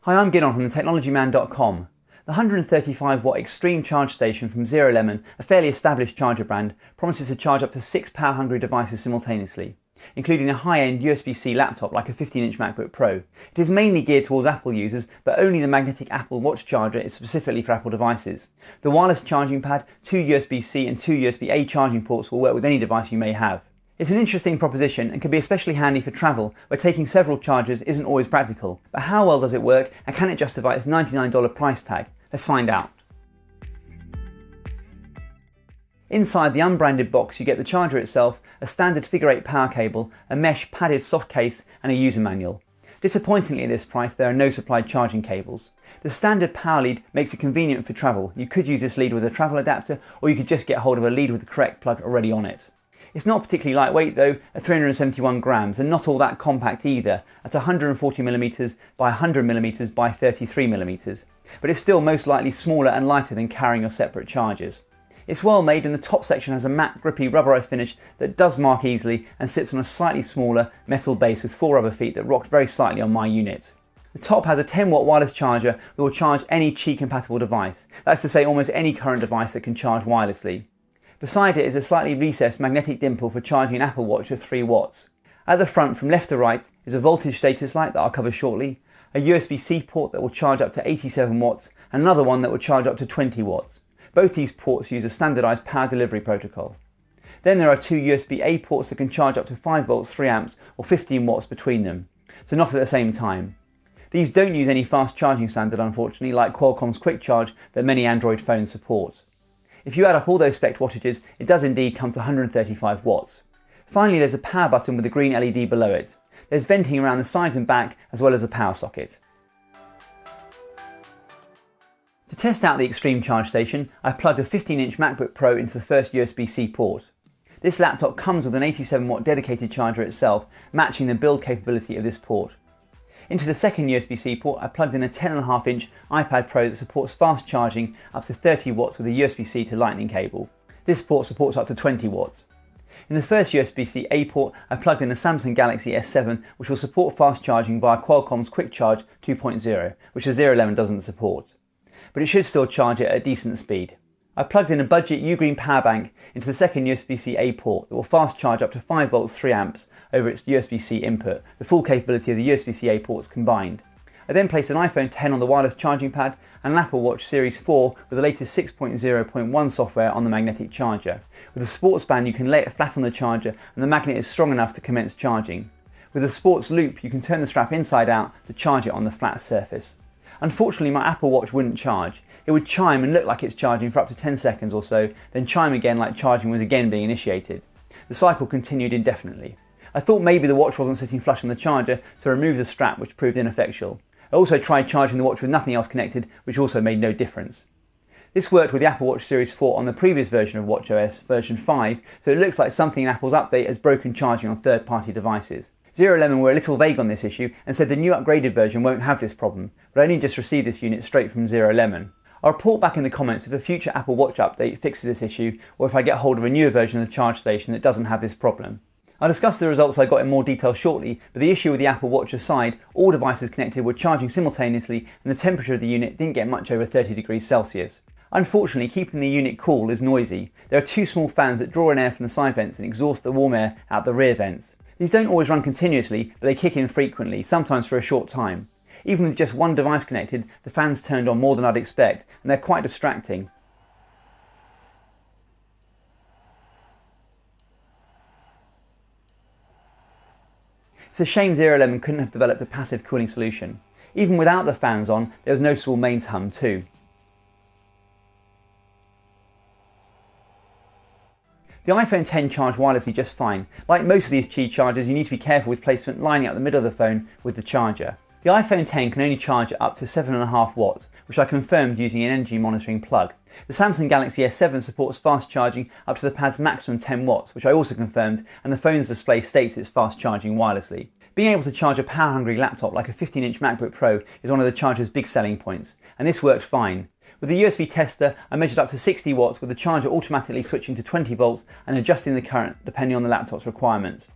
Hi, I'm Gideon from thetechnologyman.com. The 135-watt extreme charge station from ZeroLemon, a fairly established charger brand, promises to charge up to 6 power-hungry devices simultaneously, including a high-end USB-C laptop like a 15-inch MacBook Pro. It is mainly geared towards Apple users, but only the magnetic Apple Watch charger is specifically for Apple devices. The wireless charging pad, 2 USB-C and 2 USB-A charging ports will work with any device you may have. It's an interesting proposition and can be especially handy for travel, where taking several chargers isn't always practical. But how well does it work, and can it justify its $99 price tag? Let's find out. Inside the unbranded box you get the charger itself, a standard figure 8 power cable, a mesh padded soft case and a user manual. Disappointingly at this price there are no supplied charging cables. The standard power lead makes it convenient for travel. You could use this lead with a travel adapter, or you could just get hold of a lead with the correct plug already on it. It's not particularly lightweight though, at 371 grams, and not all that compact either, at 140mm by 100mm by 33mm, but it's still most likely smaller and lighter than carrying your separate chargers. It's well made, and the top section has a matte grippy rubberized finish that does mark easily and sits on a slightly smaller metal base with 4 rubber feet that rocked very slightly on my unit. The top has a 10-watt wireless charger that will charge any Qi compatible device, that's to say almost any current device that can charge wirelessly. Beside it is a slightly recessed magnetic dimple for charging an Apple Watch of 3 watts. At the front, from left to right, is a voltage status light that I'll cover shortly, a USB-C port that will charge up to 87 watts, and another one that will charge up to 20 watts. Both these ports use a standardized power delivery protocol. Then there are 2 USB-A ports that can charge up to 5 volts, 3 amps, or 15 watts between them, so not at the same time. These don't use any fast charging standard, unfortunately, like Qualcomm's Quick Charge that many Android phones support. If you add up all those spec wattages, it does indeed come to 135 watts. Finally, there's a power button with a green LED below it. There's venting around the sides and back, as well as a power socket. To test out the extreme charge station, I plugged a 15-inch MacBook Pro into the first USB-C port. This laptop comes with an 87-watt dedicated charger itself, matching the build capability of this port. Into the second USB-C port, I plugged in a 10.5-inch iPad Pro that supports fast charging up to 30 watts with a USB-C to Lightning cable. This port supports up to 20 watts. In the first USB-C A port, I plugged in a Samsung Galaxy S7, which will support fast charging via Qualcomm's Quick Charge 2.0, which the ZeroLemon doesn't support. But it should still charge it at a decent speed. I plugged in a budget Ugreen power bank into the second USB-C A port that will fast charge up to 5 volts 3 amps over its USB-C input, the full capability of the USB-C A ports combined. I then placed an iPhone X on the wireless charging pad and an Apple Watch Series 4 with the latest 6.0.1 software on the magnetic charger. With a sports band you can lay it flat on the charger and the magnet is strong enough to commence charging. With a sports loop you can turn the strap inside out to charge it on the flat surface. Unfortunately my Apple Watch wouldn't charge. It would chime and look like it's charging for up to 10 seconds or so, then chime again like charging was again being initiated. The cycle continued indefinitely. I thought maybe the watch wasn't sitting flush on the charger, so I removed the strap, which proved ineffectual. I also tried charging the watch with nothing else connected, which also made no difference. This worked with the Apple Watch Series 4 on the previous version of watchOS, version 5, so it looks like something in Apple's update has broken charging on third-party devices. ZeroLemon were a little vague on this issue and said the new upgraded version won't have this problem, but I only just received this unit straight from ZeroLemon. I'll report back in the comments if a future Apple Watch update fixes this issue, or if I get hold of a newer version of the charge station that doesn't have this problem. I'll discuss the results I got in more detail shortly, but the issue with the Apple Watch aside, all devices connected were charging simultaneously and the temperature of the unit didn't get much over 30 degrees Celsius. Unfortunately, keeping the unit cool is noisy. There are 2 small fans that draw in air from the side vents and exhaust the warm air out the rear vents. These don't always run continuously, but they kick in frequently, sometimes for a short time. Even with just one device connected, the fans turned on more than I'd expect, and they're quite distracting. It's a shame ZeroLemon couldn't have developed a passive cooling solution. Even without the fans on, there was noticeable mains hum too. The iPhone X charged wirelessly just fine. Like most of these Qi chargers, you need to be careful with placement lining up the middle of the phone with the charger. The iPhone X can only charge at up to 7.5 watts, which I confirmed using an energy monitoring plug. The Samsung Galaxy S7 supports fast charging up to the pad's maximum 10 watts, which I also confirmed, and the phone's display states it's fast charging wirelessly. Being able to charge a power-hungry laptop like a 15-inch MacBook Pro is one of the charger's big selling points, and this worked fine. With the USB tester, I measured up to 60 watts with the charger automatically switching to 20 volts and adjusting the current depending on the laptop's requirements.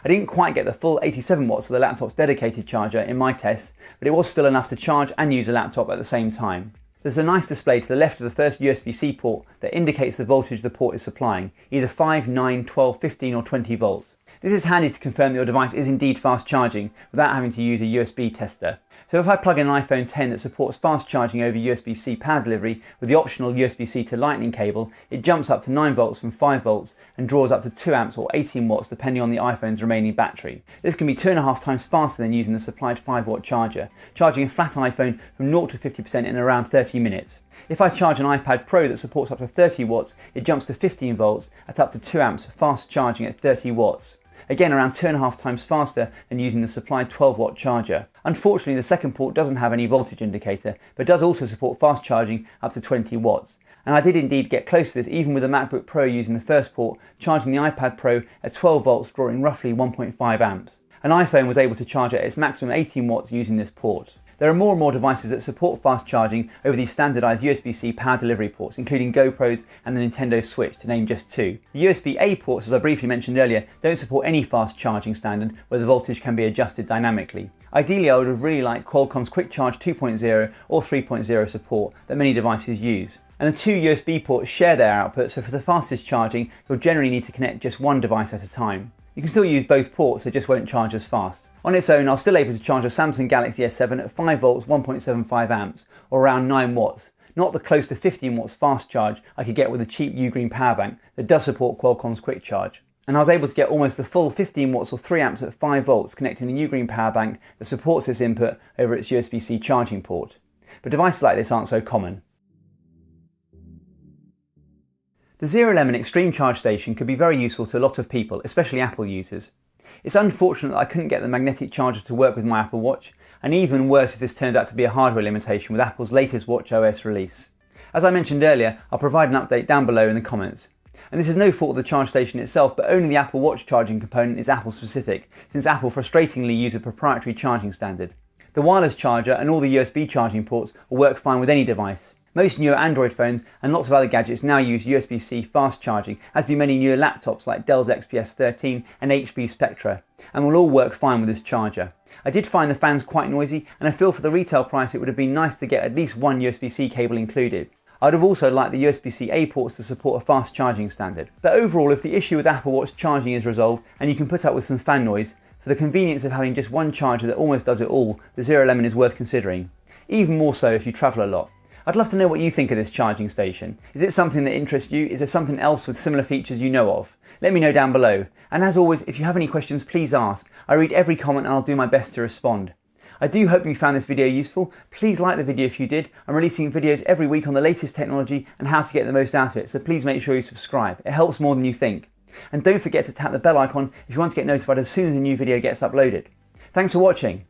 I didn't quite get the full 87 watts of the laptop's dedicated charger in my test, but it was still enough to charge and use the laptop at the same time. There's a nice display to the left of the first USB-C port that indicates the voltage the port is supplying, either 5, 9, 12, 15 or 20 volts. This is handy to confirm that your device is indeed fast charging without having to use a USB tester. So if I plug in an iPhone X that supports fast charging over USB-C power delivery with the optional USB-C to Lightning cable, it jumps up to 9 volts from 5 volts and draws up to 2 amps or 18 watts depending on the iPhone's remaining battery. This can be 2.5 times faster than using the supplied 5 watt charger, charging a flat iPhone from 0 to 50% in around 30 minutes. If I charge an iPad Pro that supports up to 30 watts, it jumps to 15 volts at up to 2 amps for fast charging at 30 watts. Again, around 2.5 times faster than using the supplied 12 watt charger. Unfortunately, the second port doesn't have any voltage indicator, but does also support fast charging up to 20 watts. And I did indeed get close to this even with the MacBook Pro using the first port, charging the iPad Pro at 12 volts, drawing roughly 1.5 amps. An iPhone was able to charge at its maximum 18 watts using this port. There are more and more devices that support fast charging over these standardised USB-C power delivery ports, including GoPros and the Nintendo Switch, to name just two. The USB-A ports, as I briefly mentioned earlier, don't support any fast charging standard where the voltage can be adjusted dynamically. Ideally, I would have really liked Qualcomm's Quick Charge 2.0 or 3.0 support that many devices use. And the two USB ports share their output, so for the fastest charging, you'll generally need to connect just one device at a time. You can still use both ports, they just won't charge as fast. On its own, I was still able to charge a Samsung Galaxy S7 at 5 volts 1.75 amps, or around 9 watts, not the close to 15 watts fast charge I could get with a cheap Ugreen power bank that does support Qualcomm's Quick Charge. And I was able to get almost the full 15 watts or 3 amps at 5 volts connecting the Ugreen power bank that supports this input over its USB-C charging port. But devices like this aren't so common. The ZeroLemon Extreme Charge Station could be very useful to a lot of people, especially Apple users. It's unfortunate that I couldn't get the magnetic charger to work with my Apple Watch, and even worse if this turns out to be a hardware limitation with Apple's latest watchOS release. As I mentioned earlier, I'll provide an update down below in the comments. And this is no fault of the charge station itself, but only the Apple Watch charging component is Apple specific, since Apple frustratingly use a proprietary charging standard. The wireless charger and all the USB charging ports will work fine with any device. Most newer Android phones and lots of other gadgets now use USB-C fast charging, as do many newer laptops like Dell's XPS 13 and HP Spectra, and will all work fine with this charger. I did find the fans quite noisy, and I feel for the retail price it would have been nice to get at least one USB-C cable included. I would have also liked the USB-C-A ports to support a fast charging standard. But overall, if the issue with Apple Watch charging is resolved and you can put up with some fan noise, for the convenience of having just one charger that almost does it all, the ZeroLemon is worth considering. Even more so if you travel a lot. I'd love to know what you think of this charging station. Is it something that interests you? Is there something else with similar features you know of? Let me know down below. And as always, if you have any questions, please ask. I read every comment and I'll do my best to respond. I do hope you found this video useful. Please like the video if you did. I'm releasing videos every week on the latest technology and how to get the most out of it, so please make sure you subscribe. It helps more than you think. And don't forget to tap the bell icon if you want to get notified as soon as a new video gets uploaded. Thanks for watching.